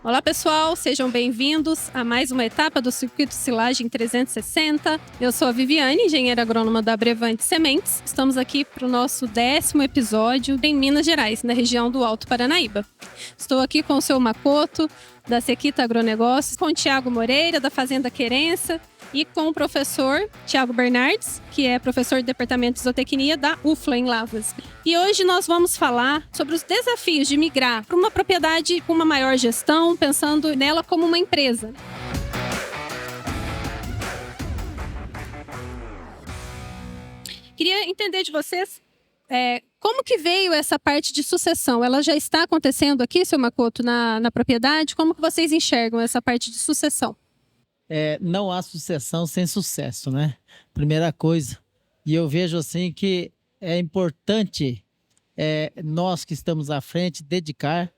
Olá pessoal, sejam bem-vindos a mais uma etapa do Circuito Silagem 360. Eu sou a Viviane, engenheira agrônoma da Abrevante Sementes. Estamos aqui para o nosso 10º episódio em Minas Gerais, na região do Alto Paranaíba. Estou aqui com o seu Makoto, da Sequita Agronegócios, com o Thiago Moreira, da Fazenda Querência, e com o professor Thiago Bernardes, que é professor do Departamento de Zootecnia da UFLA em Lavras. E hoje nós vamos falar sobre os desafios de migrar para uma propriedade com uma maior gestão, pensando nela como uma empresa. Queria entender de vocês como que veio essa parte de sucessão. Ela já está acontecendo aqui, seu Makoto, na propriedade? Como que vocês enxergam essa parte de sucessão? Não há sucessão sem sucesso, né? Primeira coisa. E eu vejo assim que é importante nós que estamos à frente dedicar,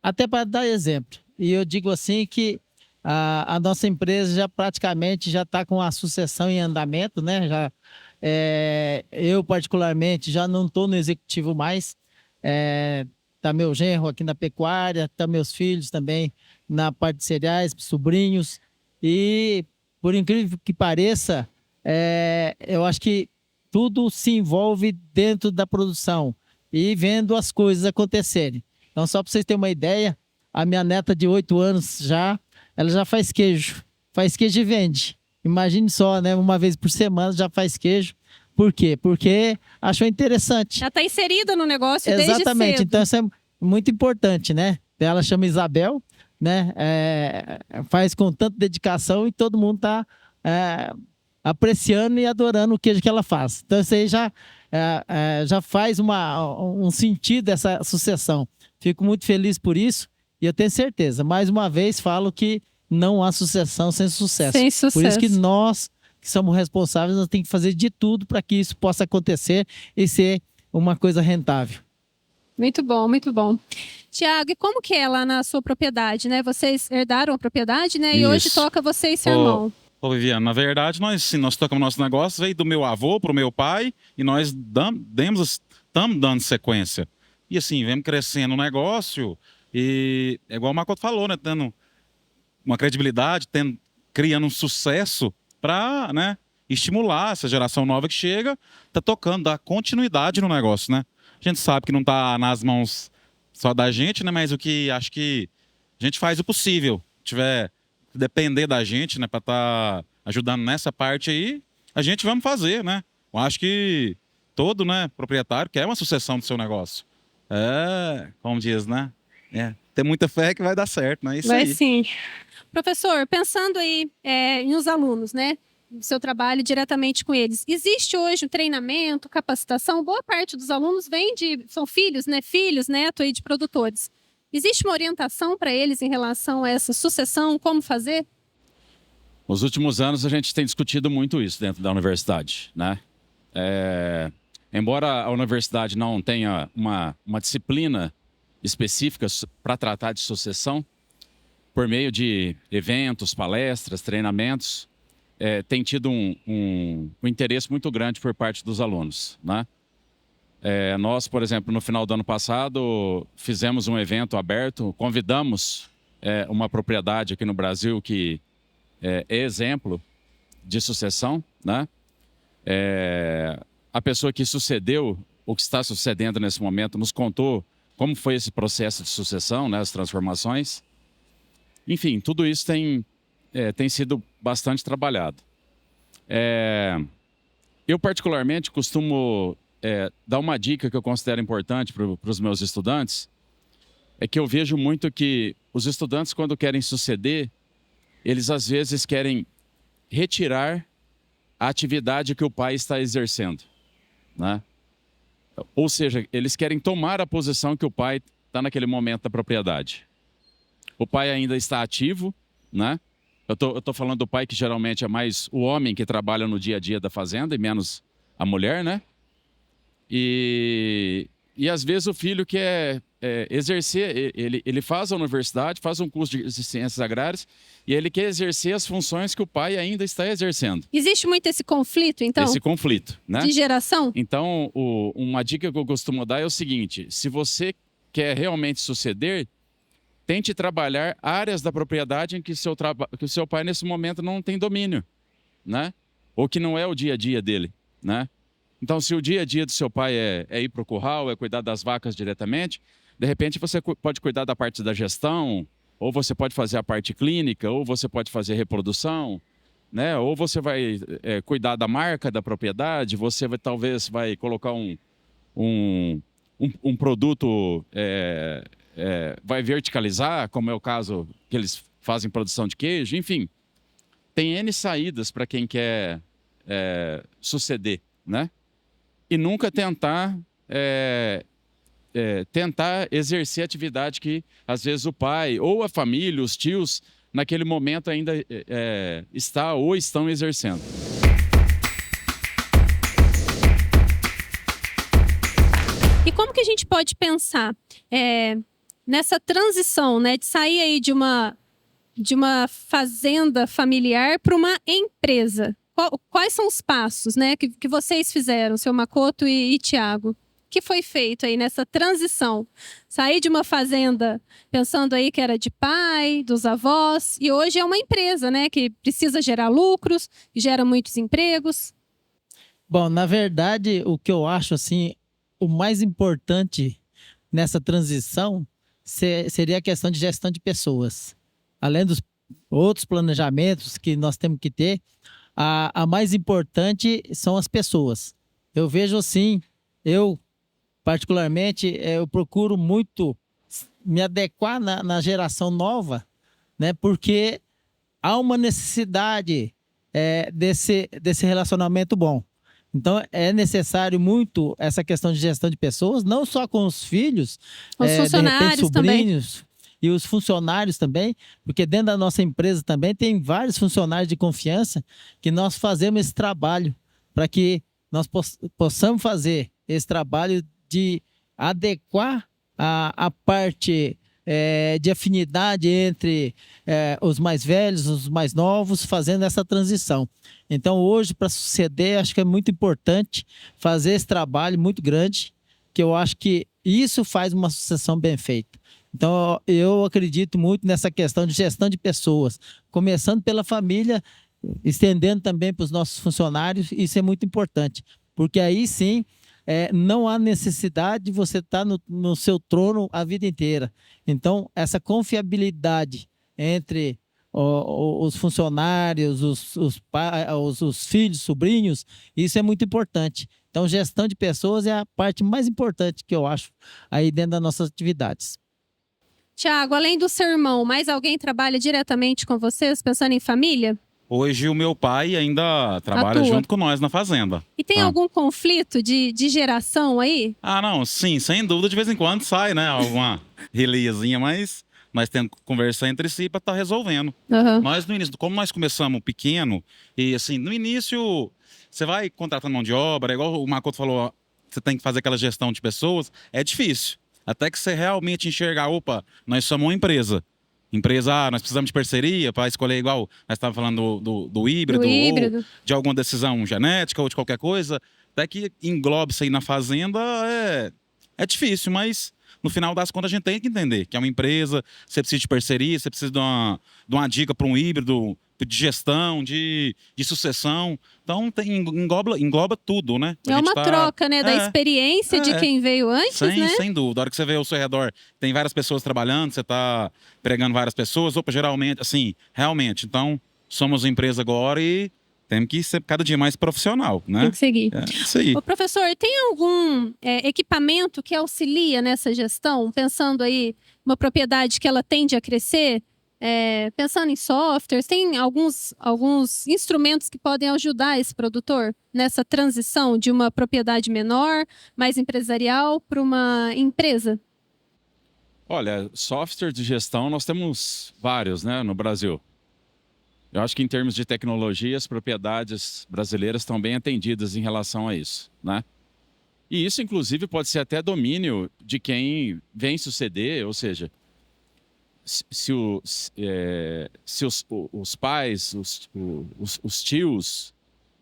até para dar exemplo. E eu digo assim que a nossa empresa já praticamente já está com a sucessão em andamento, né? Eu particularmente já não estou no executivo mais. Tá meu genro aqui na pecuária, tá meus filhos também na parte de cereais, sobrinhos. E, por incrível que pareça, eu acho que tudo se envolve dentro da produção e vendo as coisas acontecerem. Então, só para vocês terem uma ideia, a minha neta de 8 anos ela já faz queijo e vende. Imagine só, né? Uma vez por semana já faz queijo. Por quê? Porque achou interessante. Já está inserida no negócio desde cedo. Exatamente, então isso é muito importante, né? Ela chama Isabel, né? Faz com tanta dedicação e todo mundo está apreciando e adorando o queijo que ela faz. Então isso aí já faz um sentido essa sucessão. Fico muito feliz por isso e eu tenho certeza. Mais uma vez falo que não há sucessão sem sucesso. Sem sucesso. Por isso que nós que somos responsáveis, nós temos que fazer de tudo para que isso possa acontecer e ser uma coisa rentável. Muito bom, muito bom. Tiago, e como que é lá na sua propriedade, né? Vocês herdaram a propriedade, né? E hoje toca você e seu irmão. Ô, Viviane, na verdade, nós tocamos nosso negócio, veio do meu avô para o meu pai e nós estamos dando sequência. E assim, vemos crescendo o negócio e é igual o Makoto falou, né? Tendo uma credibilidade, criando um sucesso para, né, estimular essa geração nova que chega, tá tocando, dar continuidade no negócio, né? A gente sabe que não tá nas mãos só da gente, né? Mas acho que a gente faz o possível. Depender da gente, né? Para estar ajudando nessa parte aí, a gente vamos fazer, né? Eu acho que todo, né, proprietário quer uma sucessão do seu negócio. Como diz, né? Ter muita fé que vai dar certo, né? Isso vai aí. Sim. Professor, pensando aí nos alunos, né? Do seu trabalho diretamente com eles. Existe hoje um treinamento, capacitação? Boa parte dos alunos são filhos, né? Filhos, neto aí de produtores. Existe uma orientação para eles em relação a essa sucessão, como fazer? Nos últimos anos a gente tem discutido muito isso dentro da universidade, né? Embora a universidade não tenha uma disciplina específica para tratar de sucessão, por meio de eventos, palestras, treinamentos, tem tido um interesse muito grande por parte dos alunos, né? Nós, por exemplo, no final do ano passado, fizemos um evento aberto, convidamos uma propriedade aqui no Brasil que é exemplo de sucessão, né? A pessoa que sucedeu, o que está sucedendo nesse momento, nos contou como foi esse processo de sucessão, né, as transformações. Enfim, tudo isso tem sido bastante trabalhado. Eu, particularmente, costumo dar uma dica que eu considero importante para os meus estudantes, é que eu vejo muito que os estudantes, quando querem suceder, eles, às vezes, querem retirar a atividade que o pai está exercendo, né? Ou seja, eles querem tomar a posição que o pai está naquele momento da propriedade. O pai ainda está ativo, né? Eu tô falando do pai que geralmente é mais o homem que trabalha no dia a dia da fazenda e menos a mulher, né? E às vezes o filho quer exercer, ele faz a universidade, faz um curso de ciências agrárias e ele quer exercer as funções que o pai ainda está exercendo. Existe muito esse conflito, então? Esse conflito, né? De geração? Então, uma dica que eu costumo dar é o seguinte: se você quer realmente suceder, tente trabalhar áreas da propriedade em que que o seu pai, nesse momento, não tem domínio, né? Ou que não é o dia a dia dele, né? Então, se o dia a dia do seu pai é ir para o curral, é cuidar das vacas diretamente, de repente você pode cuidar da parte da gestão, ou você pode fazer a parte clínica, ou você pode fazer reprodução, né? Ou você vai cuidar da marca da propriedade, você talvez vai colocar um produto, vai verticalizar, como é o caso que eles fazem produção de queijo, enfim. Tem N saídas para quem quer suceder, né? E nunca tentar exercer atividade que, às vezes, o pai ou a família, os tios, naquele momento ainda está ou estão exercendo. E como que a gente pode pensar nessa transição, né, de sair aí de uma fazenda familiar para uma empresa? Quais são os passos, né, que vocês fizeram, seu Makoto e Thiago? O que foi feito aí nessa transição? Sair de uma fazenda pensando aí que era de pai, dos avós, e hoje é uma empresa, né, que precisa gerar lucros, gera muitos empregos. Bom, na verdade, o que eu acho assim, o mais importante nessa transição seria a questão de gestão de pessoas. Além dos outros planejamentos que nós temos que ter, a mais importante são as pessoas. Eu vejo assim, particularmente, eu procuro muito me adequar na geração nova, né? Porque há uma necessidade desse relacionamento bom. Então, é necessário muito essa questão de gestão de pessoas, não só com os filhos, os funcionários, de repente, sobrinhos também. E os funcionários também, porque dentro da nossa empresa também tem vários funcionários de confiança que nós fazemos esse trabalho para que nós possamos fazer esse trabalho de adequar a parte de afinidade entre os mais velhos, os mais novos, fazendo essa transição. Então, hoje, para suceder, acho que é muito importante fazer esse trabalho muito grande, que eu acho que isso faz uma sucessão bem feita. Então, eu acredito muito nessa questão de gestão de pessoas, começando pela família, estendendo também para os nossos funcionários, isso é muito importante, porque aí sim, não há necessidade de você estar no seu trono a vida inteira. Então, essa confiabilidade entre os funcionários, os filhos, sobrinhos, isso é muito importante. Então, gestão de pessoas é a parte mais importante que eu acho aí dentro das nossas atividades. Thiago, além do seu irmão, mais alguém trabalha diretamente com vocês, pensando em família? Hoje o meu pai ainda trabalha junto com nós na fazenda. E tem algum conflito de geração aí? Ah, não, sim, sem dúvida, de vez em quando sai, né, alguma releazinha, mas nós temos que conversar entre si para estar resolvendo. Uhum. Nós, no início, como nós começamos pequeno, e assim, no início, você vai contratando mão de obra, igual o Makoto falou, você tem que fazer aquela gestão de pessoas, é difícil. Até que você realmente enxergar, opa, nós somos uma empresa. Nós precisamos de parceria para escolher igual, nós estávamos falando do híbrido, ou de alguma decisão genética ou de qualquer coisa. Até que englobe isso aí na fazenda é difícil, mas no final das contas a gente tem que entender que é uma empresa, você precisa de parceria, você precisa de uma dica para um híbrido, de gestão, de sucessão. Então engloba tudo, né? É uma troca, né? Da experiência de quem veio antes, né? Sem dúvida. A hora que você vê ao seu redor, tem várias pessoas trabalhando, você está pregando várias pessoas, geralmente, assim, realmente. Então, somos uma empresa agora e temos que ser cada dia mais profissional, né? Tem que seguir. Isso aí. Ô, professor, tem algum equipamento que auxilia nessa gestão? Pensando aí, uma propriedade que ela tende a crescer? Pensando em softwares, tem alguns instrumentos que podem ajudar esse produtor nessa transição de uma propriedade menor, mais empresarial, para uma empresa? Olha, software de gestão nós temos vários, né, no Brasil. Eu acho que em termos de tecnologia, as propriedades brasileiras estão bem atendidas em relação a isso, né? E isso, inclusive, pode ser até domínio de quem vem suceder, ou seja, se os pais, os tios,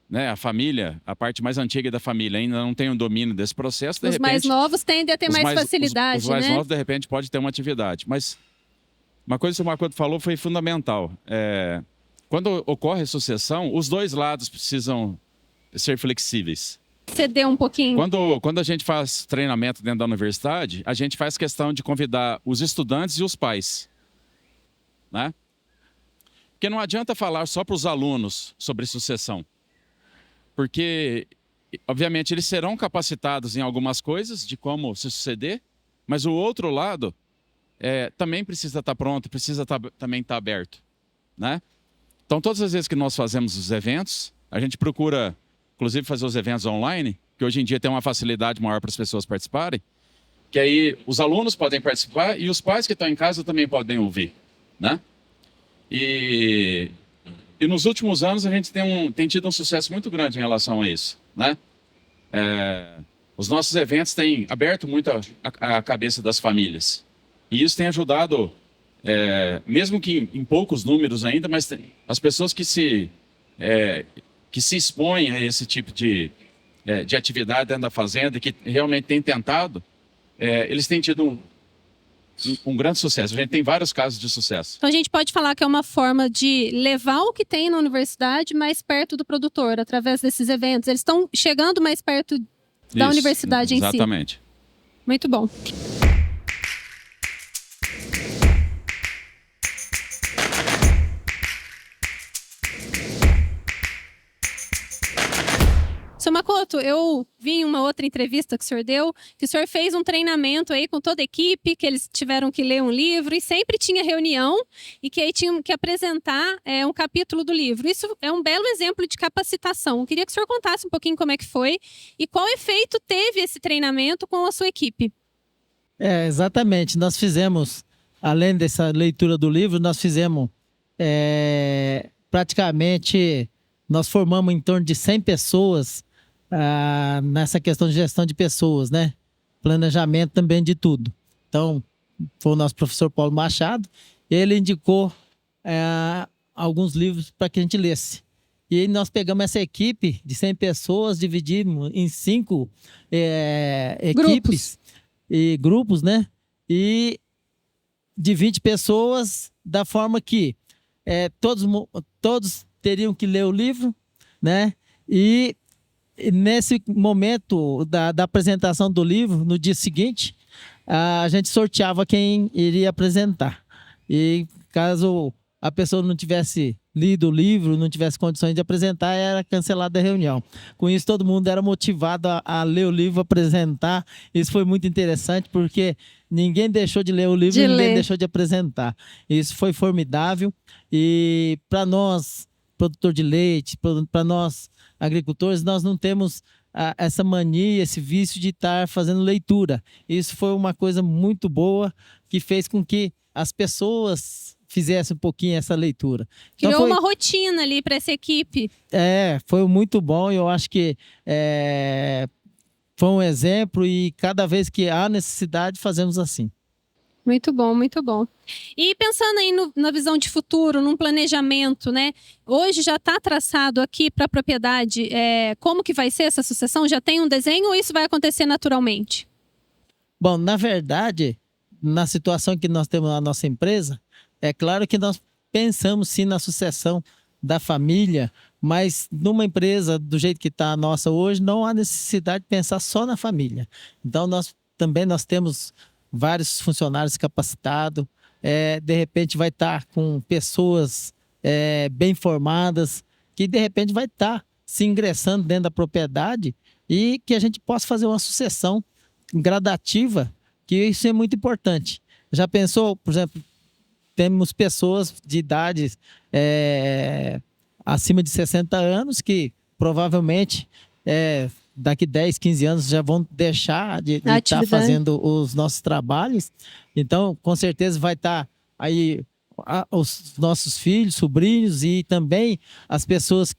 né, a família, a parte mais antiga da família ainda não tem um domínio desse processo, de repente... Os mais novos tendem a ter mais facilidade, os mais né? novos, de repente, podem ter uma atividade. Mas Uma coisa que o Makoto falou foi fundamental. Quando ocorre sucessão, os dois lados precisam ser flexíveis. Ceder um pouquinho. Quando a gente faz treinamento dentro da universidade, a gente faz questão de convidar os estudantes e os pais, né? Porque não adianta falar só para os alunos sobre sucessão. Porque, obviamente, eles serão capacitados em algumas coisas de como se suceder, mas o outro lado também precisa estar pronto, precisa também estar aberto, né? Então, todas as vezes que nós fazemos os eventos, a gente procura, inclusive, fazer os eventos online, que hoje em dia tem uma facilidade maior para as pessoas participarem, que aí os alunos podem participar e os pais que estão em casa também podem ouvir, né? E nos últimos anos a gente tem tido um sucesso muito grande em relação a isso, né? Os nossos eventos têm aberto muito a cabeça das famílias. E isso tem ajudado, mesmo que em poucos números ainda, mas as pessoas que se expõem a esse tipo de atividade dentro da fazenda e que realmente têm tentado, eles têm tido um grande sucesso. A gente tem vários casos de sucesso. Então a gente pode falar que é uma forma de levar o que tem na universidade mais perto do produtor, através desses eventos. Eles estão chegando mais perto da universidade em si. Exatamente. Muito bom. Seu Makoto, eu vi em uma outra entrevista que o senhor deu, que o senhor fez um treinamento aí com toda a equipe, que eles tiveram que ler um livro e sempre tinha reunião e que aí tinham que apresentar um capítulo do livro. Isso é um belo exemplo de capacitação. Eu queria que o senhor contasse um pouquinho como é que foi e qual efeito teve esse treinamento com a sua equipe. Exatamente. Nós fizemos, além dessa leitura do livro, nós fizemos praticamente, nós formamos em torno de 100 pessoas nessa questão de gestão de pessoas, né? Planejamento também de tudo. Então, foi o nosso professor Paulo Machado, ele indicou alguns livros para que a gente lesse. E aí nós pegamos essa equipe de 100 pessoas, dividimos em 5 equipes e grupos, né? E de 20 pessoas, da forma que todos teriam que ler o livro, né? E nesse momento da apresentação do livro, no dia seguinte, a gente sorteava quem iria apresentar. E caso a pessoa não tivesse lido o livro, não tivesse condições de apresentar, era cancelada a reunião. Com isso, todo mundo era motivado a ler o livro, apresentar. Isso foi muito interessante, porque ninguém deixou de ler o livro, ninguém deixou de apresentar. Isso foi formidável. E para nós, produtor de leite, para nós, agricultores, nós não temos essa mania, esse vício de estar fazendo leitura. Isso foi uma coisa muito boa que fez com que as pessoas fizessem um pouquinho essa leitura. Criou então uma rotina ali para essa equipe. Foi muito bom. Eu acho que foi um exemplo e cada vez que há necessidade, fazemos assim. Muito bom, muito bom. E pensando aí na visão de futuro, num planejamento, né? Hoje já está traçado aqui para a propriedade como que vai ser essa sucessão? Já tem um desenho ou isso vai acontecer naturalmente? Bom, na verdade, na situação que nós temos na nossa empresa, é claro que nós pensamos sim na sucessão da família, mas numa empresa do jeito que está a nossa hoje, não há necessidade de pensar só na família. Então, nós temos vários funcionários capacitados, de repente vai estar com pessoas bem formadas, que de repente vai estar se ingressando dentro da propriedade e que a gente possa fazer uma sucessão gradativa, que isso é muito importante. Já pensou, por exemplo, temos pessoas de idades acima de 60 anos que provavelmente daqui 10, 15 anos já vão deixar de estar fazendo os nossos trabalhos. Então, com certeza vai estar aí os nossos filhos, sobrinhos e também as pessoas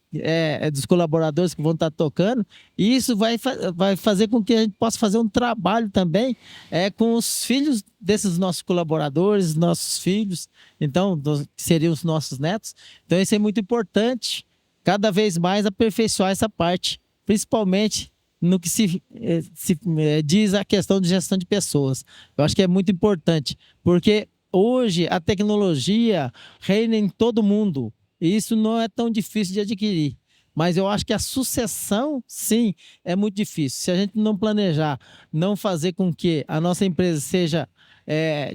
dos colaboradores que vão estar tocando. E isso vai fazer com que a gente possa fazer um trabalho também com os filhos desses nossos colaboradores, nossos filhos, então, que seriam os nossos netos. Então, isso é muito importante, cada vez mais aperfeiçoar essa parte, principalmente no que se diz a questão de gestão de pessoas. Eu acho que é muito importante, porque hoje a tecnologia reina em todo mundo. E isso não é tão difícil de adquirir. Mas eu acho que a sucessão, sim, é muito difícil. Se a gente não planejar, não fazer com que a nossa empresa seja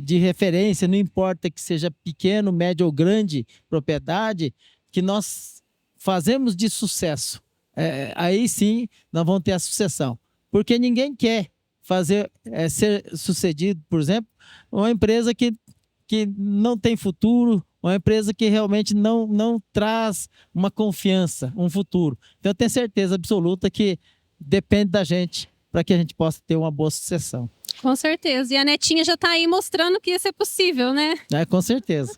de referência, não importa que seja pequeno, médio ou grande propriedade, que nós fazemos de sucesso. Aí sim nós vamos ter a sucessão. Porque ninguém quer ser sucedido, por exemplo, uma empresa que não tem futuro, uma empresa que realmente não traz uma confiança, um futuro. Então eu tenho certeza absoluta que depende da gente para que a gente possa ter uma boa sucessão. Com certeza. E a netinha já está aí mostrando que isso é possível, né? Com certeza.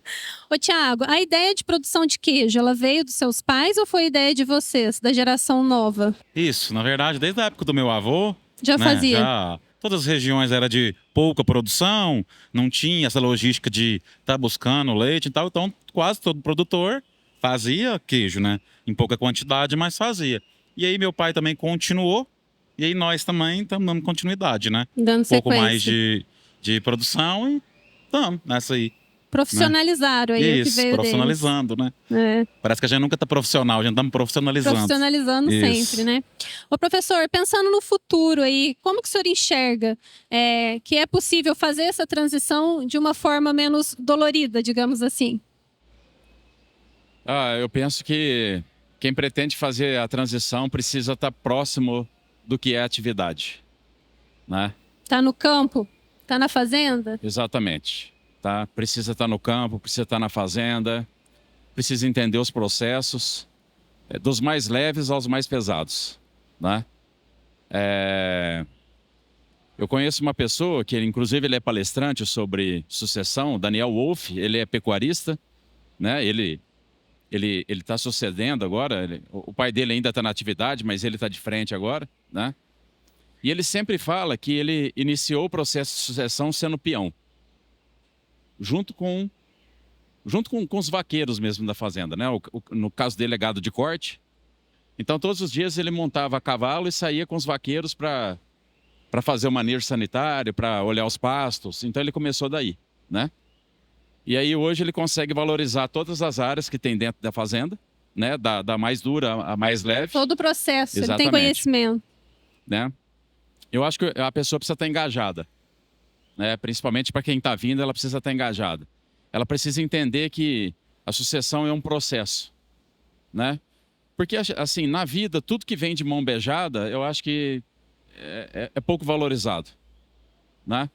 Ô, Tiago, a ideia de produção de queijo, ela veio dos seus pais ou foi ideia de vocês, da geração nova? Isso, na verdade, desde a época do meu avô. Já fazia? Já, todas as regiões eram de pouca produção, não tinha essa logística de estar buscando leite e tal. Então, quase todo produtor fazia queijo, né? Em pouca quantidade, mas fazia. E aí, meu pai também continuou. E aí nós também estamos dando continuidade, né? Dando sequência. Um pouco mais de produção e estamos nessa aí. Profissionalizaram aí o que veio profissionalizando, deles. Né? Parece que a gente nunca está profissional, a gente estamos profissionalizando. Profissionalizando sempre, né? Ô, professor, pensando no futuro aí, como que o senhor enxerga que é possível fazer essa transição de uma forma menos dolorida, digamos assim? Eu penso que quem pretende fazer a transição precisa estar próximo do que é atividade, né? Tá no campo? Tá na fazenda? Exatamente. Tá? Precisa estar no campo, precisa estar na fazenda, precisa entender os processos, dos mais leves aos mais pesados, né? Eu conheço uma pessoa que, inclusive, ele é palestrante sobre sucessão, Daniel Wolf, ele é pecuarista, né? Ele está sucedendo agora, o pai dele ainda está na atividade, mas ele está de frente agora, né? E ele sempre fala que ele iniciou o processo de sucessão sendo peão, junto com os vaqueiros mesmo da fazenda, né? No caso dele é gado de corte. Então todos os dias ele montava a cavalo e saía com os vaqueiros para fazer o manejo sanitário, para olhar os pastos. Então ele começou daí, né? E aí hoje ele consegue valorizar todas as áreas que tem dentro da fazenda, né? Da mais dura à mais leve. Todo o processo, Exatamente. Ele tem conhecimento. Né? Eu acho que a pessoa precisa estar engajada, né? Principalmente para quem está vindo, ela precisa estar engajada. Ela precisa entender que a sucessão é um processo, né? Porque, assim, na vida, tudo que vem de mão beijada, eu acho que é pouco valorizado, né?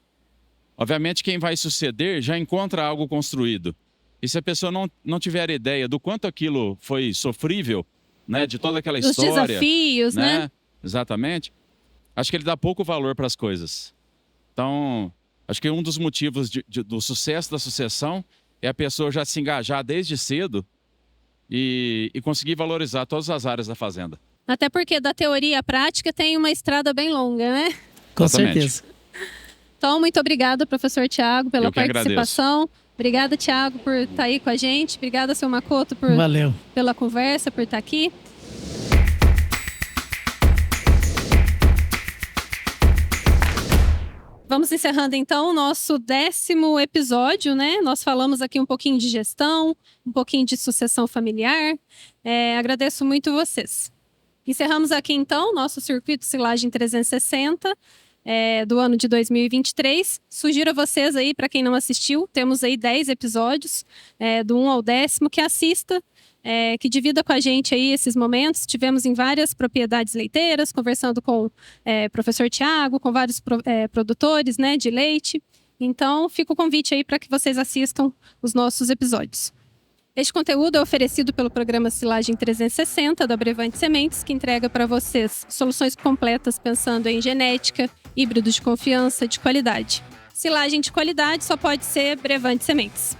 Obviamente, quem vai suceder já encontra algo construído. E se a pessoa não tiver ideia do quanto aquilo foi sofrível, né? De toda aquela história... Os desafios, né? Exatamente. Acho que ele dá pouco valor para as coisas. Então, acho que um dos motivos do sucesso da sucessão é a pessoa já se engajar desde cedo e conseguir valorizar todas as áreas da fazenda. Até porque da teoria à prática tem uma estrada bem longa, né? Com Exatamente. certeza. Então, muito obrigada, professor Tiago, pela participação. Agradeço. Obrigada, Tiago, por estar aí com a gente. Obrigada, seu Makoto, Valeu. Pela conversa, por estar aqui. Vamos encerrando então o nosso 10º episódio, né? Nós falamos aqui um pouquinho de gestão, um pouquinho de sucessão familiar. Agradeço muito vocês. Encerramos aqui então o nosso Circuito Silagem 360 do ano de 2023. Sugiro a vocês aí, para quem não assistiu, temos aí 10 episódios, do 1 ao 10º, que assista. Que divida com a gente aí esses momentos. Tivemos em várias propriedades leiteiras, conversando com o professor Tiago, com vários produtores, né, de leite. Então, fica o convite aí para que vocês assistam os nossos episódios. Este conteúdo é oferecido pelo programa Silagem 360 da Brevante Sementes, que entrega para vocês soluções completas pensando em genética, híbridos de confiança, de qualidade. Silagem de qualidade só pode ser Brevante Sementes.